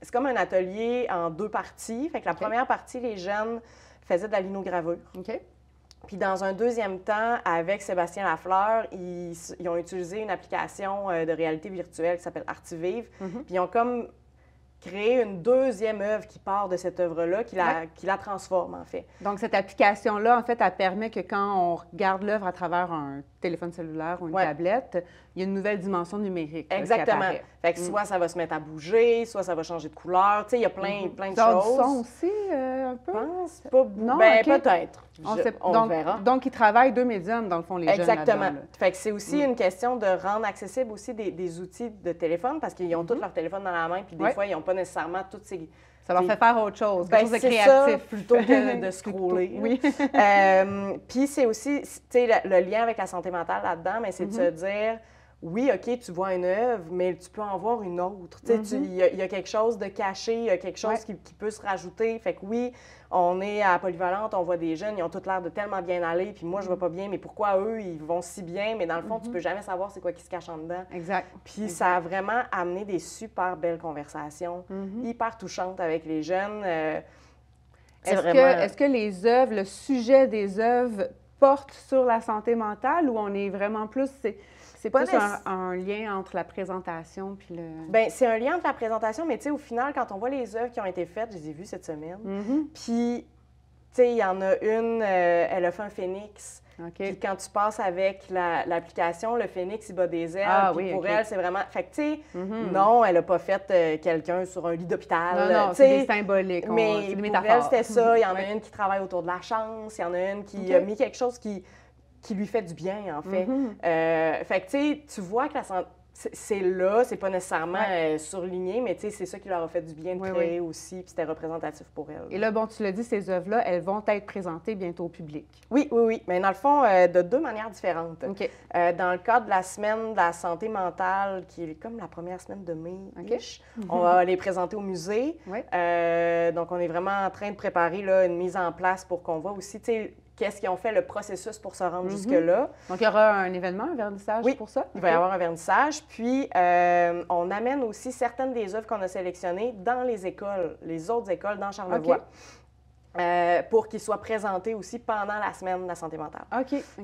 C'est comme un atelier en deux parties. Fait que la première partie, les jeunes faisaient de la linogravure. Puis dans un deuxième temps, avec Sébastien Lafleur, ils ont utilisé une application de réalité virtuelle qui s'appelle Artivive. Puis ils ont comme créé une deuxième œuvre qui part de cette œuvre-là, qui la transforme, en fait. Donc, cette application-là, en fait, elle permet que quand on regarde l'œuvre à travers un téléphone cellulaire ou une tablette, il y a une nouvelle dimension numérique. Exactement. Fait que soit ça va se mettre à bouger, soit ça va changer de couleur. Tu sais, il y a plein de choses. Du son aussi, un peu? Je pense pas. Non, ben, peut-être. On verra. Donc, ils travaillent deux médiums, dans le fond, les jeunes Exactement. là-dedans, là. Fait que c'est aussi une question de rendre accessible aussi des outils de téléphone, parce qu'ils ont tous leur téléphone dans la main, puis des fois, ils n'ont pas nécessairement toutes ces... Ça leur fait faire autre chose, quelque chose de créatif. Ça, plutôt que de scroller. Oui. Puis c'est aussi, tu sais, le lien avec la santé mentale là-dedans, mais c'est de se dire, oui, OK, tu vois une œuvre, mais tu peux en voir une autre. Tu sais, il y a quelque chose de caché, il y a quelque chose qui peut se rajouter. Fait que oui, on est à Polyvalente, on voit des jeunes, ils ont tout l'air de tellement bien aller, puis moi, je ne vais pas bien, mais pourquoi eux, ils vont si bien? Mais dans le fond, tu peux jamais savoir c'est quoi qui se cache en dedans. Exact. Puis ça a vraiment amené des super belles conversations, hyper touchantes avec les jeunes. Est-ce que les œuvres, le sujet des œuvres porte sur la santé mentale ou on est vraiment plus... C'est plus un lien entre la présentation puis le... Bien, c'est un lien entre la présentation, mais tu sais, au final, quand on voit les œuvres qui ont été faites, je les ai vues cette semaine, puis, tu sais, il y en a une, elle a fait un phénix. Puis quand tu passes avec l'application, le phénix, il bat des ailes. Puis pour elle, c'est vraiment... Fait que, tu sais, non, elle n'a pas fait quelqu'un sur un lit d'hôpital. Non, c'est des symboliques. Mais des pour métaphores. elle, c'était ça. Il y en a une qui travaille autour de la chance. Il y en a une qui a mis quelque chose qui lui fait du bien, en fait. Fait que, tu sais, tu vois que c'est là, c'est pas nécessairement surligné, mais tu sais, c'est ça qui leur a fait du bien de créer aussi, puis c'était représentatif pour elles. Et là, bon, tu l'as dit, ces œuvres-là, elles vont être présentées bientôt au public. Oui, mais dans le fond, de deux manières différentes. Dans le cadre de la semaine de la santé mentale, qui est comme la première semaine de mai, on va les présenter au musée. Donc, on est vraiment en train de préparer là, une mise en place pour qu'on voit aussi, tu sais, qu'est-ce qu'ils ont fait, le processus pour se rendre jusque-là. Donc, il y aura un événement, un vernissage pour ça? Il va y avoir un vernissage. Puis, on amène aussi certaines des œuvres qu'on a sélectionnées dans les écoles, les autres écoles dans Charlevoix. Pour qu'ils soient présentés aussi pendant la semaine de la santé mentale.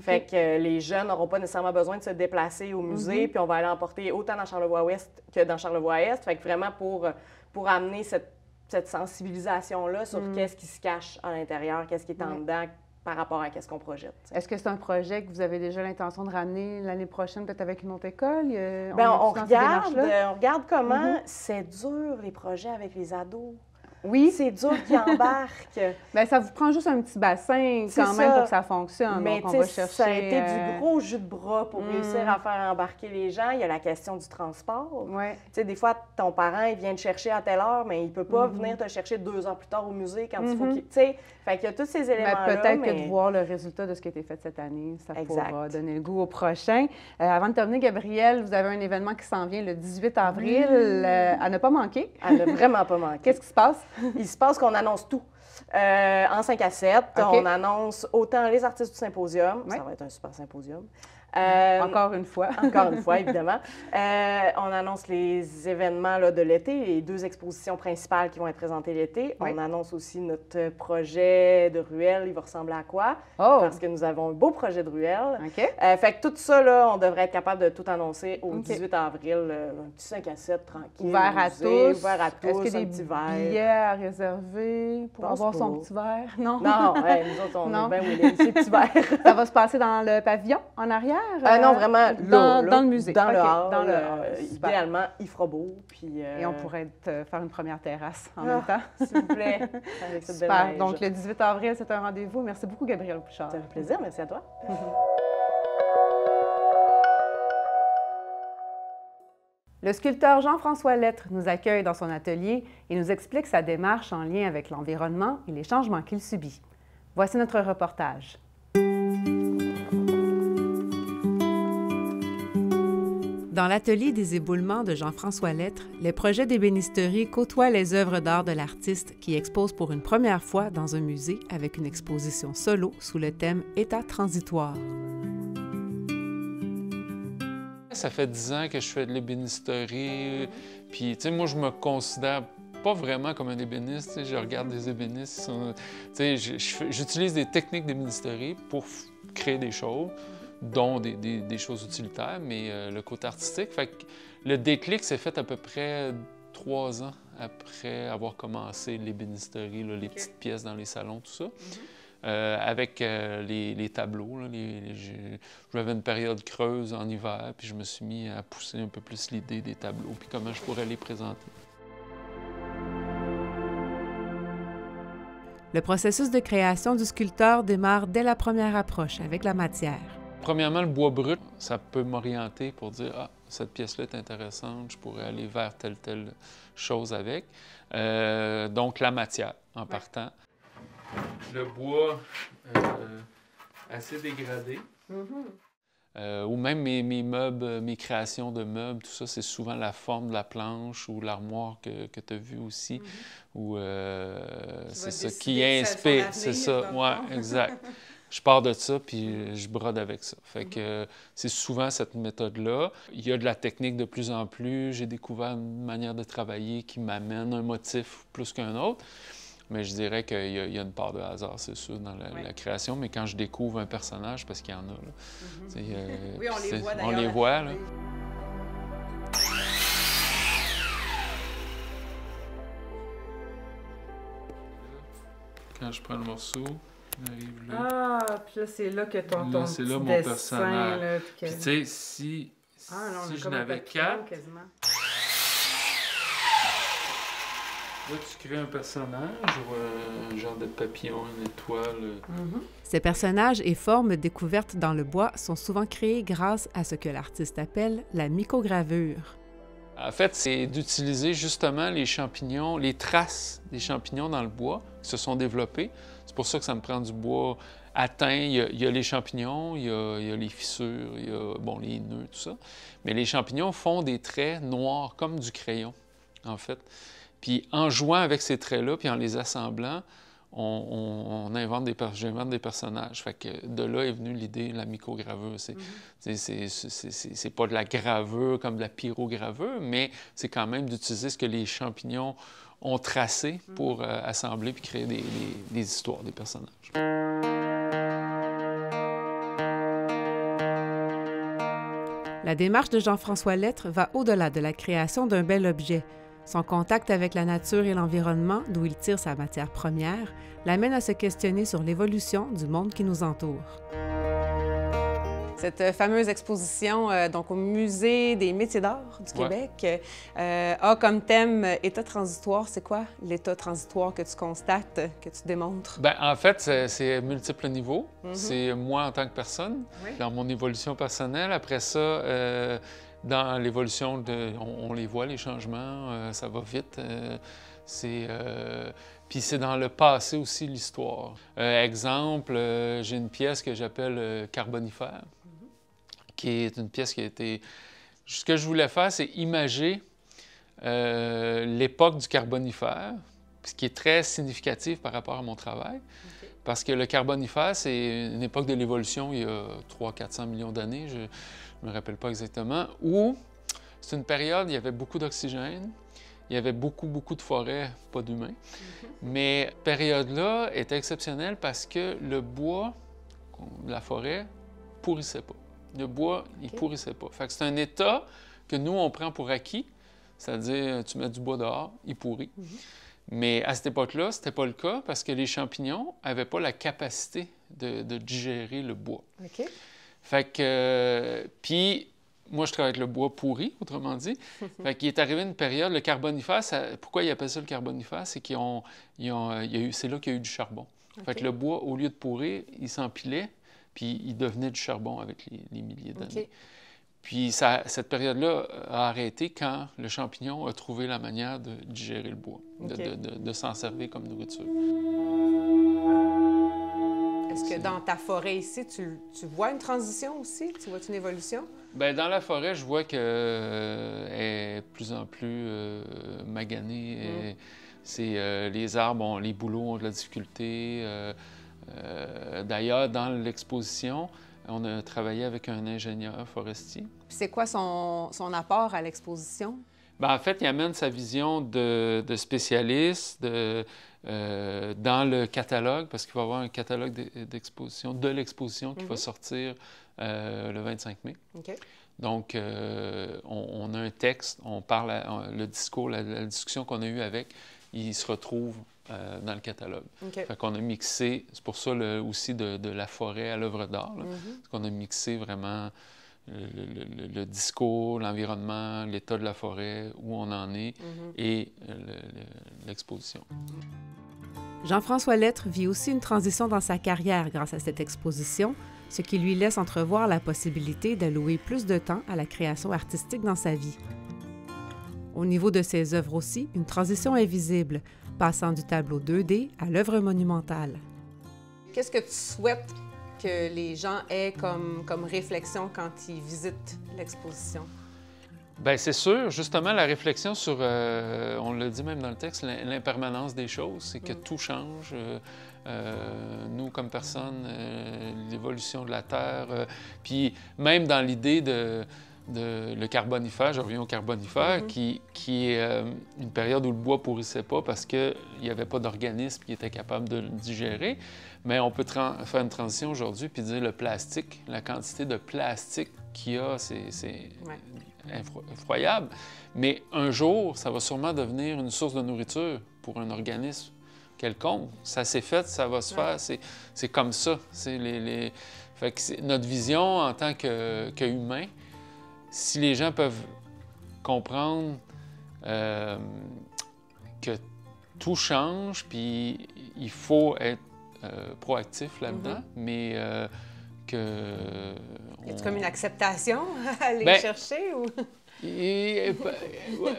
Fait que les jeunes n'auront pas nécessairement besoin de se déplacer au musée, puis on va aller en porter autant dans Charlevoix-Ouest que dans Charlevoix-Est. Fait que vraiment pour amener cette sensibilisation-là sur qu'est-ce qui se cache à l'intérieur, qu'est-ce qui est en dedans par rapport à qu'est-ce qu'on projette. Est-ce que c'est un projet que vous avez déjà l'intention de ramener l'année prochaine, peut-être avec une autre école? On regarde comment c'est dur, les projets avec les ados. Oui. C'est dur qu'ils embarquent. Bien, ça vous prend juste un petit bassin quand même pour que ça fonctionne. Mais donc, on va chercher, ça a été du gros jus de bras pour réussir à faire embarquer les gens. Il y a la question du transport. Ouais. Tu sais, des fois, ton parent, il vient te chercher à telle heure, mais il ne peut pas venir te chercher 2 heures plus tard au musée quand il faut qu'il... Tu sais, fait qu'il y a tous ces éléments-là. Peut-être que de voir le résultat de ce qui a été fait cette année, ça pourra donner le goût au prochain. Avant de terminer, Gabrielle, vous avez un événement qui s'en vient le 18 avril à ne pas manquer. À ne vraiment pas manquer. Qu'est-ce qui se passe? Il se passe qu'on annonce tout. En 5 à 7, on annonce autant les artistes du symposium. Ça va être un super symposium. Encore une fois. Encore une fois, évidemment. On annonce les événements là, de l'été, les 2 expositions principales qui vont être présentées l'été. On annonce aussi notre projet de ruelle. Il va ressembler à quoi? Parce que nous avons un beau projet de ruelle. Fait que tout ça, là, on devrait être capable de tout annoncer au 18 avril. Un petit 5 à 7, tranquille. Ouvert à tous. Ouvert à tous. Est-ce qu'il y a des billets à réserver pour avoir son petit verre? Non? Non, nous autres, on est bien willing, ces petits verres. Ça va se passer dans le pavillon, en arrière? Non, vraiment dans le musée. Dans le hall. Idéalement, il fera beau. Puis, et on pourrait faire une première terrasse en même temps. S'il vous plaît. Avec cette belle Super. neige. Donc, le 18 avril, c'est un rendez-vous. Merci beaucoup, Gabrielle Bouchard. Ça fait plaisir. Merci à toi. Le sculpteur Jean-François Lettre nous accueille dans son atelier et nous explique sa démarche en lien avec l'environnement et les changements qu'il subit. Voici notre reportage. Dans l'atelier des éboulements de Jean-François Lettre, les projets d'ébénisterie côtoient les œuvres d'art de l'artiste qui expose pour une première fois dans un musée avec une exposition solo sous le thème « État transitoire ». Ça fait 10 ans que je fais de l'ébénisterie, puis tu sais, moi, je me considère pas vraiment comme un ébéniste. Tu sais, je regarde des ébénistes, tu sais, j'utilise des techniques d'ébénisterie pour créer des choses, dont des choses utilitaires, mais le côté artistique. Fait que le déclic s'est fait à peu près 3 ans après avoir commencé l'ébénisterie, les petites pièces dans les salons, tout ça. Avec les tableaux. J'avais une période creuse en hiver, puis je me suis mis à pousser un peu plus l'idée des tableaux, puis comment je pourrais les présenter. Le processus de création du sculpteur démarre dès la première approche avec la matière. Premièrement, le bois brut, ça peut m'orienter pour dire « Ah, cette pièce-là est intéressante, je pourrais aller vers telle chose avec. » Donc, la matière, en partant. Le bois assez dégradé. Ou même mes meubles, mes créations de meubles, tout ça, c'est souvent la forme de la planche ou l'armoire que tu as vu aussi. Ou c'est ça qui inspire. C'est ça, oui, exact. Je pars de ça, puis je brode avec ça. Fait que c'est souvent cette méthode-là. Il y a de la technique de plus en plus. J'ai découvert une manière de travailler qui m'amène un motif plus qu'un autre. Mais je dirais qu'il y a une part de hasard, c'est sûr, dans la création. Mais quand je découvre un personnage, parce qu'il y en a, là. Oui, on les voit d'ailleurs. On les voit, là. Quand je prends le morceau, il arrive là. Ah, puis là, c'est là que ton c'est petit là mon dessin, personnage. là, Puis tu sais, si je n'avais 4... Là, tu crées un personnage ou un genre de papillon, une étoile. Ces personnages et formes découvertes dans le bois sont souvent créés grâce à ce que l'artiste appelle la microgravure. En fait, c'est d'utiliser justement les champignons, les traces des champignons dans le bois qui se sont développés. C'est pour ça que ça me prend du bois atteint. Il y a les champignons, il y a les fissures, il y a les nœuds, tout ça. Mais les champignons font des traits noirs comme du crayon, en fait. Puis en jouant avec ces traits-là, puis en les assemblant, j'invente des personnages. Fait que de là est venue l'idée de la microgravure. C'est pas de la gravure comme de la pyrogravure, mais c'est quand même d'utiliser ce que les champignons ont tracé pour assembler puis créer des histoires, des personnages. La démarche de Jean-François Lettre va au-delà de la création d'un bel objet. Son contact avec la nature et l'environnement, d'où il tire sa matière première, l'amène à se questionner sur l'évolution du monde qui nous entoure. Cette fameuse exposition donc au Musée des métiers d'art du Québec a comme thème « État transitoire ». C'est quoi l'état transitoire que tu constates, que tu démontres? Bien, en fait, c'est multiples niveaux. C'est moi en tant que personne, dans mon évolution personnelle. Après ça, dans l'évolution, on les voit, les changements, ça va vite. Puis c'est dans le passé aussi, l'histoire. Exemple, j'ai une pièce que j'appelle Carbonifère, qui est une pièce qui a été... Ce que je voulais faire, c'est imager l'époque du Carbonifère, ce qui est très significatif par rapport à mon travail. Parce que le Carbonifère, c'est une époque de l'évolution il y a 300-400 millions d'années, je ne me rappelle pas exactement, où c'est une période où il y avait beaucoup d'oxygène, il y avait beaucoup de forêts, pas d'humains. Mais cette période-là était exceptionnelle parce que le bois de la forêt pourrissait pas. Le bois, il pourrissait pas. Fait que c'est un état que nous, on prend pour acquis, c'est-à-dire tu mets du bois dehors, il pourrit. Mais à cette époque-là, c'était pas le cas parce que les champignons n'avaient pas la capacité de digérer le bois. Fait que... puis, moi, je travaille avec le bois pourri, autrement dit. Fait qu'il est arrivé une période, le Carbonifère, pourquoi ils appellent ça le Carbonifère? C'est c'est là qu'il y a eu du charbon. Fait que le bois, au lieu de pourrir, il s'empilait, puis il devenait du charbon avec les milliers d'années. Puis cette période-là a arrêté quand le champignon a trouvé la manière de digérer le bois, de s'en servir comme nourriture. Est-ce que dans ta forêt ici, tu vois une transition aussi? Tu vois une évolution? Bien, dans la forêt, je vois qu'elle est de plus en plus maganée. Les arbres, les bouleaux ont de la difficulté. D'ailleurs, dans l'exposition, on a travaillé avec un ingénieur forestier. C'est quoi son apport à l'exposition? Bien, en fait, il amène sa vision de spécialiste dans le catalogue, parce qu'il va y avoir un catalogue d'exposition, de l'exposition qui va sortir le 25 mai. Donc, on a un texte, on parle, le discours, la discussion qu'on a eue avec, il se retrouve dans le catalogue. Fait qu'on a mixé, c'est pour ça aussi de la forêt à l'œuvre d'art, qu'on a mixé vraiment le discours, l'environnement, l'état de la forêt, où on en est, et l'exposition. Jean-François Lettre vit aussi une transition dans sa carrière grâce à cette exposition, ce qui lui laisse entrevoir la possibilité d'allouer plus de temps à la création artistique dans sa vie. Au niveau de ses œuvres aussi, une transition est visible, passant du tableau 2D à l'œuvre monumentale. Qu'est-ce que tu souhaites que les gens aient comme réflexion quand ils visitent l'exposition? Bien, c'est sûr, justement, la réflexion sur, on le dit même dans le texte, l'impermanence des choses, c'est que tout change. Nous, comme personnes, l'évolution de la Terre, puis même dans l'idée le Carbonifère, je reviens au Carbonifère, qui est une période où le bois pourrissait pas parce qu'il n'y avait pas d'organisme qui était capable de le digérer. Mais on peut faire une transition aujourd'hui puis dire le plastique, la quantité de plastique qu'il y a, c'est effroyable. Mais un jour, ça va sûrement devenir une source de nourriture pour un organisme quelconque. Ça s'est fait, ça va se faire, c'est comme ça. Fait que notre vision en tant qu'humain, si les gens peuvent comprendre que tout change, puis il faut être proactif là-dedans, mais que... Y a-t-il comme une acceptation à aller chercher? Ou...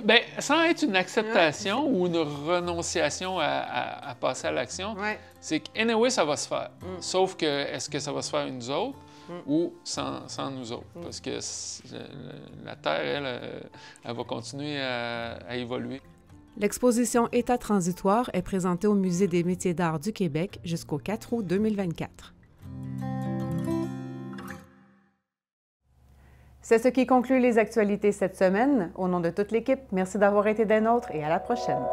Bien, sans être une acceptation ou une renonciation à passer à l'action, c'est qu'anyway, ça va se faire. Sauf que, est-ce que ça va se faire nous autres? Ou sans nous autres, parce que la Terre, elle va continuer à évoluer. L'exposition État transitoire est présentée au Musée des métiers d'art du Québec jusqu'au 4 août 2024. C'est ce qui conclut les actualités cette semaine. Au nom de toute l'équipe, merci d'avoir été des nôtres et à la prochaine.